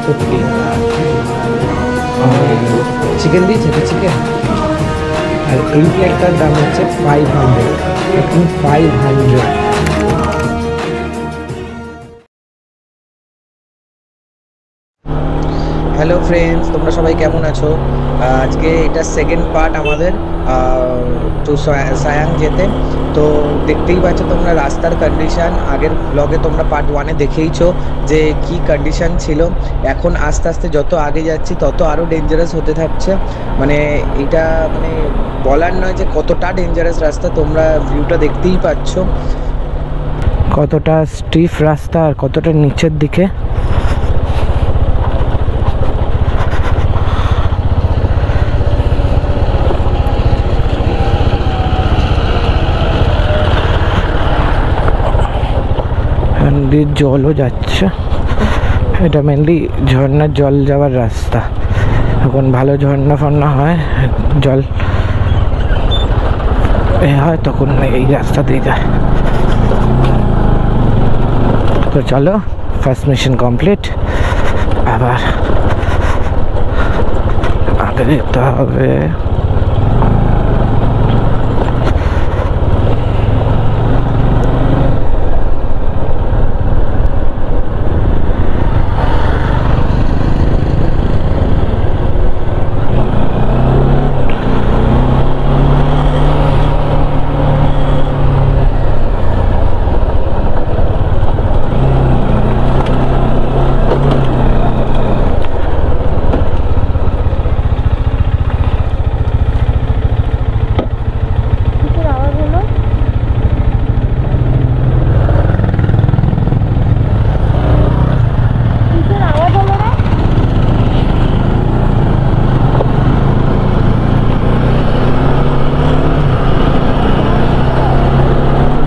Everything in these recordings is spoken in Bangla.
50 আর চিকেন দিয়েছে তো চিকেন, আর এই প্লেটটার দাম হচ্ছে 500, এখন 500। হ্যালো ফ্রেন্ডস, তোমরা সবাই কেমন আছো? আজকে এটা সেকেন্ড পার্ট আমাদের টু সায়াং যেতে। তো দেখতেই পাচ্ছ তোমরা রাস্তার কন্ডিশান, আগের ব্লগে তোমরা পার্ট 1-এ দেখেইছো যে কি কন্ডিশান ছিল। এখন আস্তে আস্তে যত আগে যাচ্ছি তত আরও ডেঞ্জারাস হতে থাকছে। মানে এটা মানে বলার নয় যে কতটা ডেঞ্জারাস রাস্তা, তোমরা ভিউটা দেখতেই পাচ্ছ কতটা স্টিফ রাস্তা আর কতটা নিচের দিকে। নদীর জলও যাচ্ছে, এটা মেনলি ঝর্ণার জল যাওয়ার রাস্তা। এখন ভালো ঝর্ণা ফর্ণা হয়, জল হয়, তখন এই রাস্তা দিয়ে যায়। তো চলো, ফার্স্ট মিশন কমপ্লিট, আবার আগে যেতে হবে।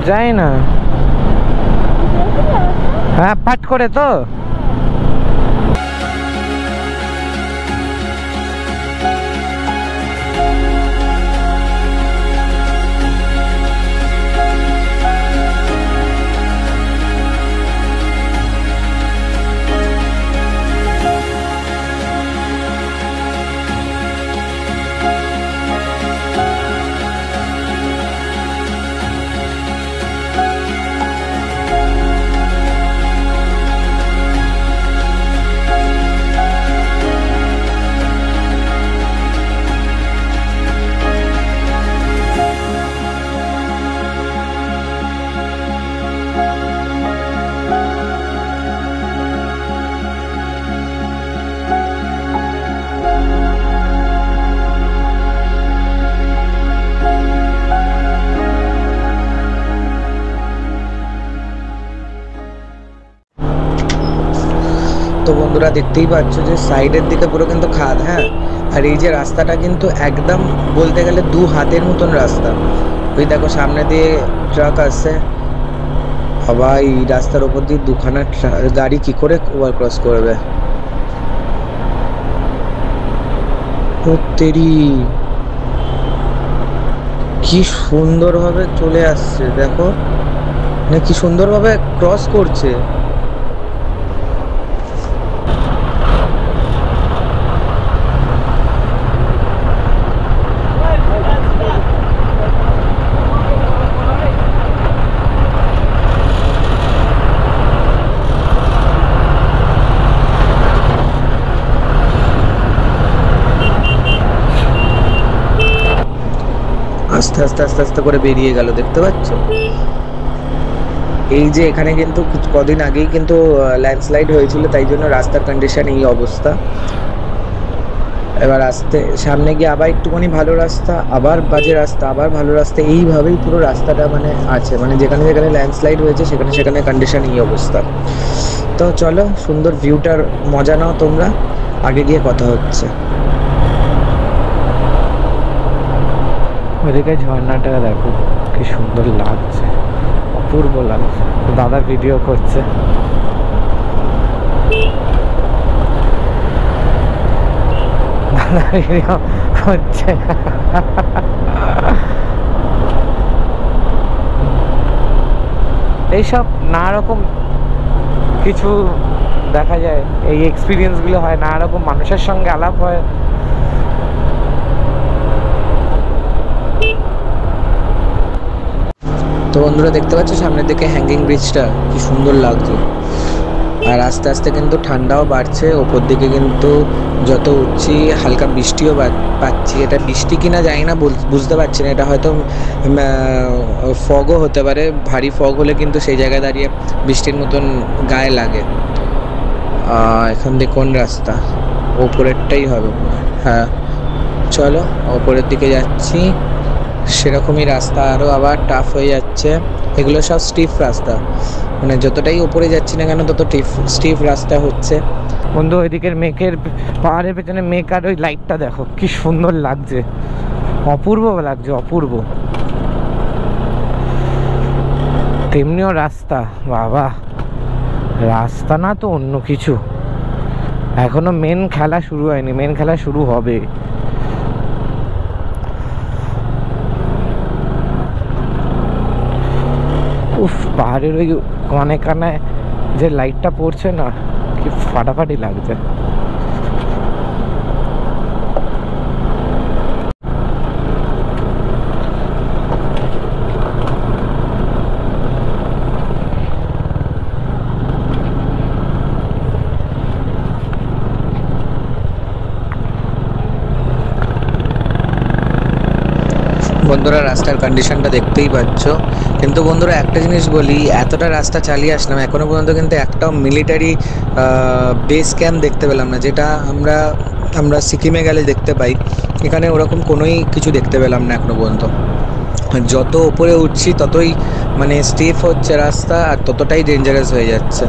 যায় না, হ্যাঁ পাট করে তো। তো বন্ধুরা দেখতেই পাচ্ছ যে সাইডের দিকে পুরো কিন্তু খাদ, হ্যাঁ, আর এই যে রাস্তাটা কিন্তু একদম বলতে গেলে 2 হাতের মতন রাস্তা। ওই দেখো সামনে দিয়ে ট্রাক আসছে, আবার এই রাস্তার ওপর দিয়ে 2খানা গাড়ি কি করে ওভার ক্রস করবে। তেরি কি সুন্দরভাবে চলে আসছে, দেখো মানে কি সুন্দরভাবে ক্রস করছে। আস্তে আস্তে আস্তে আস্তে করে বেরিয়ে গেল, দেখতে পাচ্ছ। এই যে এখানে কিন্তু কদিন আগেই কিন্তু ল্যান্ডস্লাইড হয়েছিল, তাই জন্য রাস্তার কন্ডিশন এই অবস্থা। এবার আস্তে সামনে গিয়ে আবার একটুখানি ভালো রাস্তা, আবার বাজে রাস্তা, আবার ভালো রাস্তা, এইভাবেই পুরো রাস্তাটা মানে আছে। মানে যেখানে যেখানে ল্যান্ডস্লাইড হয়েছে সেখানে সেখানে কন্ডিশন এই অবস্থা। তো চলো, সুন্দর ভিউটার মজা নাও তোমরা, আগে গিয়ে কথা হচ্ছে। ওদিকে ঝর্ণাটা দেখো কি সুন্দর লাগছে, অপূর্ব লাগছে। দাদা ভিডিও করছে, দাদা ভিডিও করছে। এইসব নানা রকম কিছু দেখা যায়, এই এক্সপিরিয়েন্সগুলো হয়, না এরকম মানুষের সঙ্গে আলাপ হয়। তো বন্ধুরা দেখতে পাচ্ছ সামনের দিকে হ্যাঙ্গিং ব্রিজটা কি সুন্দর লাগছে। আর আস্তে আস্তে কিন্তু ঠান্ডাও বাড়ছে, ওপর দিকে কিন্তু যত উঠছি হালকা বৃষ্টিও পাচ্ছি। এটা বৃষ্টি কিনা জানি না, বুঝতে পারছি না। এটা হয়তো ফগও হতে পারে, ভারী ফগ হলে কিন্তু সেই জায়গায় দাঁড়িয়ে বৃষ্টির মতন গায়ে লাগে। এখান দিয়ে কোন রাস্তা? ওপরেরটাই হবে। হ্যাঁ চলো ওপরের দিকে যাচ্ছি। সেরকমই রাস্তা আরও আবার টাফ হয়ে যাচ্ছে। এগুলো সব স্টিফ রাস্তা, মানে যতটাই উপরে যাচ্ছি না কেন তত স্টিফ রাস্তা হচ্ছে। বন্ধু ওইদিকের মেঘের, পাহাড়ের পেছনে মেঘ আর ওই লাইটটা দেখো কি সুন্দর লাগছে, অপূর্ব লাগছে, অপূর্ব। তেমনিও রাস্তা, বাবা রাস্তা না তো অন্য কিছু। এখনো মেন খেলা শুরু হয়নি, মেন খেলা শুরু হবে। উফ, পাহাড়ের ওই কানে কানে যে লাইটটা পড়ছে না, কি ফাটাফাটি লাগছে। বন্ধুরা রাস্তার কন্ডিশনটা দেখতেই পাচ্ছ, কিন্তু বন্ধুরা একটা জিনিস বলি, এতটা রাস্তা চালিয়ে আসলাম এখনো পর্যন্ত কিন্তু একটাও মিলিটারি বেস ক্যাম্প দেখতে পেলাম না, যেটা আমরা সিকিমে গেলে দেখতে পাই। এখানে ওরকম কোনোই কিছু দেখতে পেলাম না এখনো পর্যন্ত। যত উপরে উঠছি ততই মানে স্টিফ হচ্ছে রাস্তা, আর ততটাই ডেঞ্জারাস হয়ে যাচ্ছে,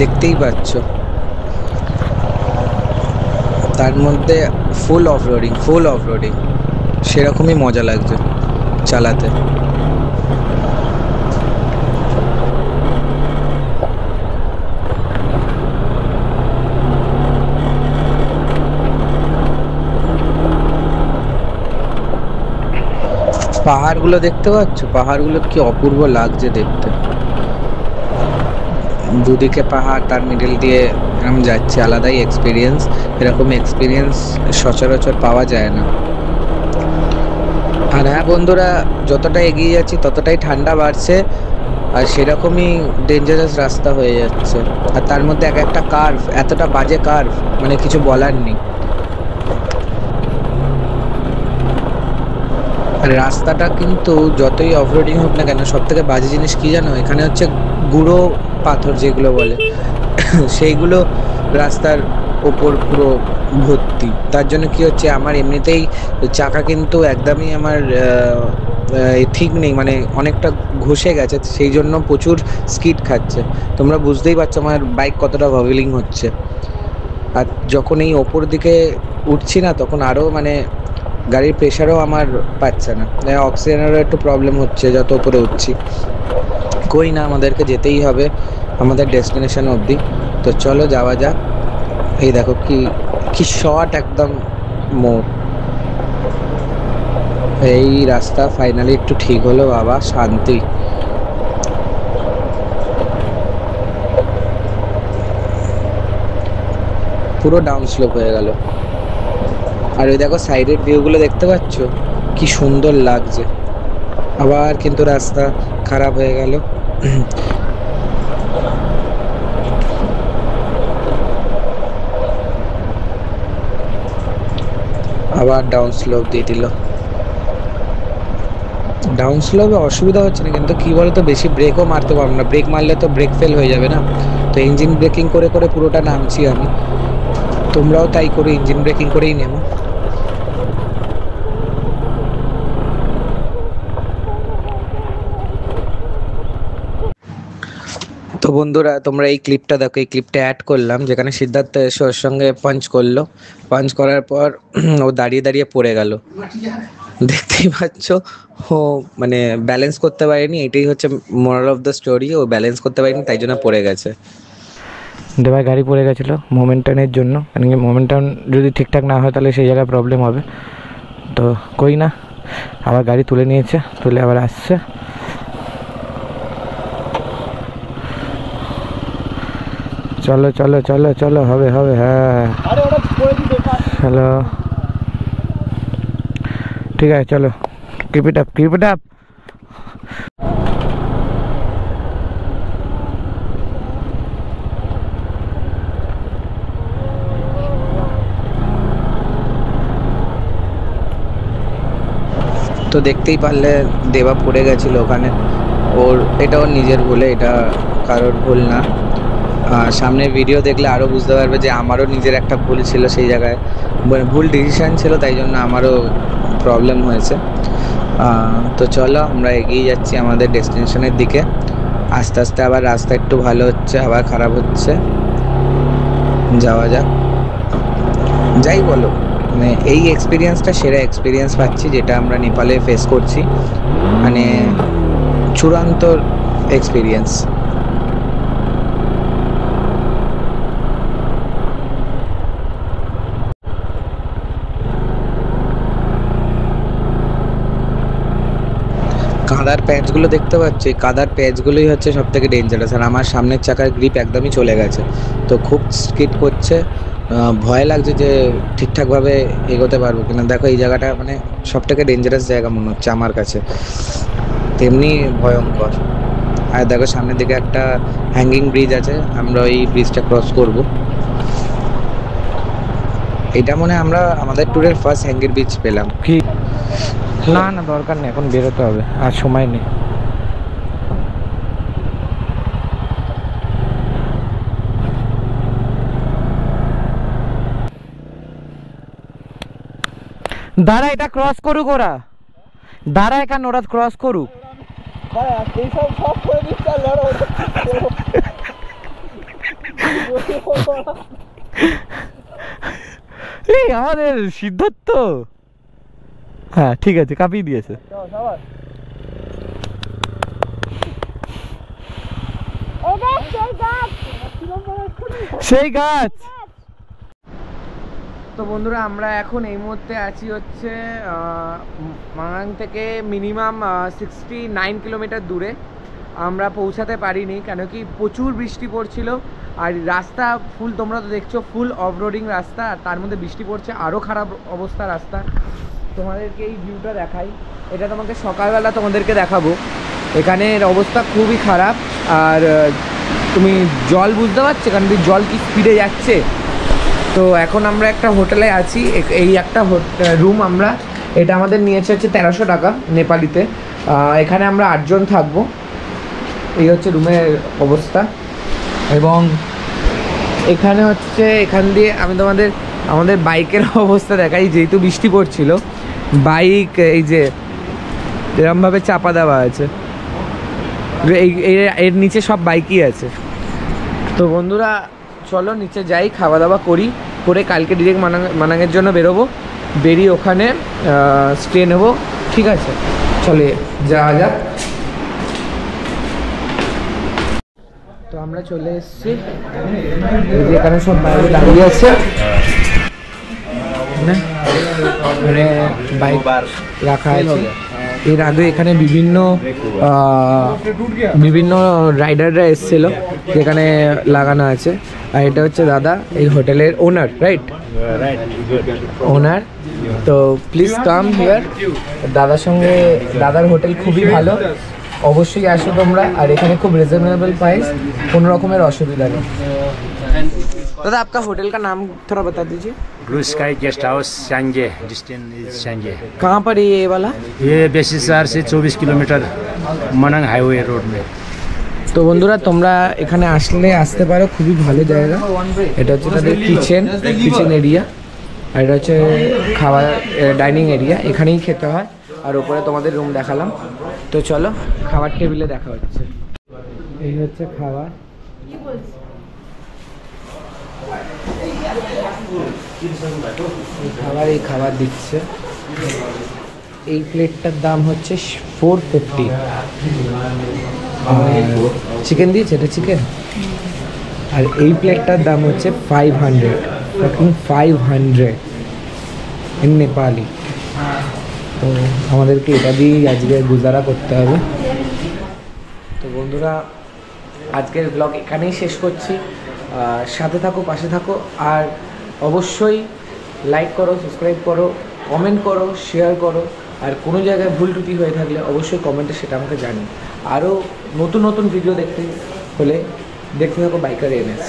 দেখতেই পাচ্ছ। তার মধ্যে ফুল অফ রোডিং, সেরকমই মজা লাগছে চালাতে। পাহাড়গুলো দেখতে পাচ্ছ, পাহাড়গুলো কি অপূর্ব লাগছে দেখতে। দুদিকে পাহাড়, তার মিডল দিয়ে এরকম যাচ্ছে, আলাদাই এক্সপিরিয়েন্স। এরকম এক্সপিরিয়েন্স সচরাচর পাওয়া যায় না। আর হ্যাঁ বন্ধুরা, যতটা এগিয়ে যাচ্ছি ততটাই ঠান্ডা বাড়ছে, আর সেরকমই ডেঞ্জারাস রাস্তা হয়ে যাচ্ছে। আর তার মধ্যে এক একটা কার্ভ, এতটা বাজে কার্ভ, মানে কিছু বলার নেই। আর রাস্তাটা কিন্তু যতই অফরোডিং হোক না কেন, সব থেকে বাজে জিনিস কি জানো, এখানে হচ্ছে গুঁড়ো পাথর যেগুলো বলে সেইগুলো রাস্তার ওপর পুরো ভর্তি। তার জন্য কি হচ্ছে, আমার এমনিতেই চাকা কিন্তু একদমই আমার ঠিক নেই, মানে অনেকটা ঘষে গেছে, সেই জন্য প্রচুর স্কিড খাচ্ছে। তোমরা বুঝতেই পারছো আমার বাইক কতটা ভবেলিং হচ্ছে। আর যখন এই ওপর দিকে উঠছি না, তখন আরও মানে গাড়ির প্রেশারও আমার পাচ্ছে না, অক্সিজেনেরও একটু প্রবলেম হচ্ছে যত উপরে উঠছি। কই না, আমাদেরকে যেতেই হবে আমাদের ডেস্টিনেশন অবধি। তো চলো যাওয়া যাক। এই দেখো কি কি শর্ট একদম মোড়। এই রাস্তা ফাইনালি একটু ঠিক হলো, বাবা শান্তি। পুরো ডাউন স্লোপ হয়ে গেল। আর ওই দেখো সাইডের ভিউগুলো দেখতে পাচ্ছ, কি সুন্দর লাগছে। আবার কিন্তু রাস্তা খারাপ হয়ে গেল। আবার ডাউন স্লোপ দিয়ে দিল। ডাউন স্লোপে অসুবিধা হচ্ছে না, কিন্তু কি বলতো, বেশি ব্রেকও মারতে পারবো না, ব্রেক মারলে তো ব্রেক ফেল হয়ে যাবে না। তো ইঞ্জিন ব্রেকিং করে করে পুরোটা নামছি আমি। তোমরাও তাই করে ইঞ্জিন ব্রেকিং করেই নেবো। তো বন্ধুরা তোমরা এই ক্লিপটা দেখো, এই ক্লিপটা অ্যাড করলাম যেখানে সিদ্ধার্থ এসে ওর সঙ্গে পাঞ্চ করলো। পাঞ্চ করার পর ও দাঁড়িয়ে দাঁড়িয়ে পড়ে গেল, দেখতেই পাচ্ছ। ও মানে ব্যালেন্স করতে পারেনি, এটাই হচ্ছে মোরাল অফ দ্য স্টোরি। ও ব্যালেন্স করতে পারেনি, তাই জন্য পড়ে গেছে। দেবাই গাড়ি পড়ে গেছিলো মোমেন্টানের জন্য, কারণ কি মোমেন্টান যদি ঠিকঠাক না হয় তাহলে সেই জায়গায় প্রবলেম হবে। তো কই না, আবার গাড়ি তুলে নিয়েছে, তুলে আবার আসছে। চলো চলো চলো চলো, হবে হবে, হ্যাঁ চলো, ঠিক আছে চলো, keep it up keep it up. তো দেখতেই পারলে দেবা পড়ে গেছিল ওখানে, এটা ওর নিজের ভুলে, এটা কারোর ভুল না। সামনে ভিডিও দেখলে আরও বুঝতে পারবে যে আমারও নিজের একটা ভুল ছিল সেই জায়গায়, মানে ভুল ডিসিশান ছিল, তাই জন্য আমারও প্রবলেম হয়েছে। তো চলো আমরা এগিয়ে যাচ্ছি আমাদের ডেস্টিনেশনের দিকে। আস্তে আস্তে আবার রাস্তা একটু ভালো হচ্ছে, আবার খারাপ হচ্ছে, যাওয়া যাক। যাই বলো, মানে এই এক্সপিরিয়েন্সটা সেরা এক্সপিরিয়েন্স পাচ্ছি যেটা আমরা নেপালে ফেস করছি, মানে চূড়ান্ত এক্সপিরিয়েন্স। কাদার প্যাচগুলো দেখতে পাচ্ছি, কাদার প্যাচগুলোই হচ্ছে সব থেকে ডেঞ্জারাস। আর আমার সামনের চাকার গ্রিপ একদমই চলে গেছে, তো খুব স্কিড করছে, ভয় লাগছে যে ঠিকঠাকভাবে এগোতে পারবো কিনা। দেখো এই জায়গাটা মানে সব থেকে ডেঞ্জারাস জায়গা মনে হচ্ছে আমার কাছে, তেমনি ভয়ঙ্কর। আর দেখো সামনের দিকে একটা হ্যাঙ্গিং ব্রিজ আছে, আমরা ওই ব্রিজটা ক্রস করব। এটা মনে হয় আমরা আমাদের ট্যুরের ফার্স্ট হ্যাঙ্গিং ব্রিজ পেলাম। কি না না, দরকার নেই, এখন বেরোতে হবে, আর সময় নেই। দাঁড়া, এটা ক্রস করুক ওরা, দাঁড়া এখানে ওরা ক্রস করুক। এই আমাদের সিদ্ধার্থ, হ্যাঁ ঠিক আছে, কাঁপিয়ে দিয়েছে। সেই গাছ। তো বন্ধুরা আমরা এখন এই মুহূর্তে আছি হচ্ছে মাঙাং থেকে মিনিমাম 69 কিলোমিটার দূরে। আমরা পৌঁছাতে পারিনি কেন কি প্রচুর বৃষ্টি পড়ছিল, আর রাস্তা ফুল, তোমরা তো দেখছো ফুল অফ রোডিং রাস্তা, আর তার মধ্যে বৃষ্টি পড়ছে, আরও খারাপ অবস্থা রাস্তা। তোমাদেরকে এই ভিউটা দেখাই, এটা তোমাকে সকালবেলা তোমাদেরকে দেখাবো। এখানের অবস্থা খুবই খারাপ, আর তুমি জল বুঝতে পারছো কারণ জল কি স্পিডে যাচ্ছে। তো এখন আমরা একটা হোটেলে আছি, এই একটা রুম আমরা, এটা আমাদের নিয়েছে হচ্ছে 1300 টাকা নেপালিতে। এখানে আমরা 8 জন থাকবো, এই হচ্ছে রুমের অবস্থা। এবং এখানে হচ্ছে এখান দিয়ে আমি তোমাদের আমাদের বাইকের অবস্থা দেখাই, যেহেতু বৃষ্টি পড়ছিল বাইক এই যে এরমভাবে চাপা দেওয়া আছে, এর নিচে সব বাইকই আছে। তো বন্ধুরা চলো নিচে যাই, খাওয়া দাওয়া করি, করে কালকে ডিরেক্ট মানাঙের জন্য বেরোবো, বেরিয়ে ওখানে স্টে নেবো। ঠিক আছে চলে যাওয়া যাক। তো আমরা চলে এসেছি, এখানে সব বাইরে দাঁড়িয়ে আছে, মানে বাইক রাখা আছে। এর আগে এখানে বিভিন্ন রাইডাররা এসেছিল, যেখানে লাগানো আছে। আর এটা হচ্ছে দাদা, এই হোটেলের ওনার, রাইট? ওনার। তো প্লিজ কাম হিয়ার, দাদার সঙ্গে, দাদার হোটেল খুবই ভালো, অবশ্যই আসো তোমরা। আর এখানে খুব রিজনেবল প্রাইস, কোনো রকমের অসুবিধা নেই। दादा आपका होटल का नाम थोड़ा बता दीजिए। ब्लू स्काई गेस्ट हाउस सांजे, डिस्टेंस इज सांजे। कहाँ पर है ये वाला? ये बेसी शहर से 24 किलोमीटर मनांग हाईवे रोड में। তো বন্ধুরা তোমরা এখানে আসতে পারো, খুবই ভালো জায়গা। এটা হচ্ছে তাদের কিচেন এরিয়া, আর এটা হচ্ছে খাবার ডাইনিং এরিয়া, এখানেই খেতে হয়। আর ওপরে তোমাদের রুম দেখালাম। তো চলো খাবার টেবিলে দেখা হচ্ছে। এই হচ্ছে খাবার, এই খাবার দিচ্ছে। এই প্লেটটার দাম হচ্ছে 450। চিকেন দিয়েছে, এটা চিকেন। আর এই প্লেটটার দাম হচ্ছে 500 ইন নেপালি। তো আমাদেরকে এটা দিয়েই আজকে গুজারা করতে হবে। তো বন্ধুরা আজকের ব্লগ এখানেই শেষ করছি। সাথে থাকো, পাশে থাকো, আর অবশ্যই লাইক করো, সাবস্ক্রাইব করো, কমেন্ট করো, শেয়ার করো, আর কোনো জায়গায় ভুল ত্রুটি হয়ে থাকলে অবশ্যই কমেন্টে সেটা আমাকে জানিও। আরও নতুন নতুন ভিডিও দেখতে হলে দেখতে থাকো বাইকার এনএস।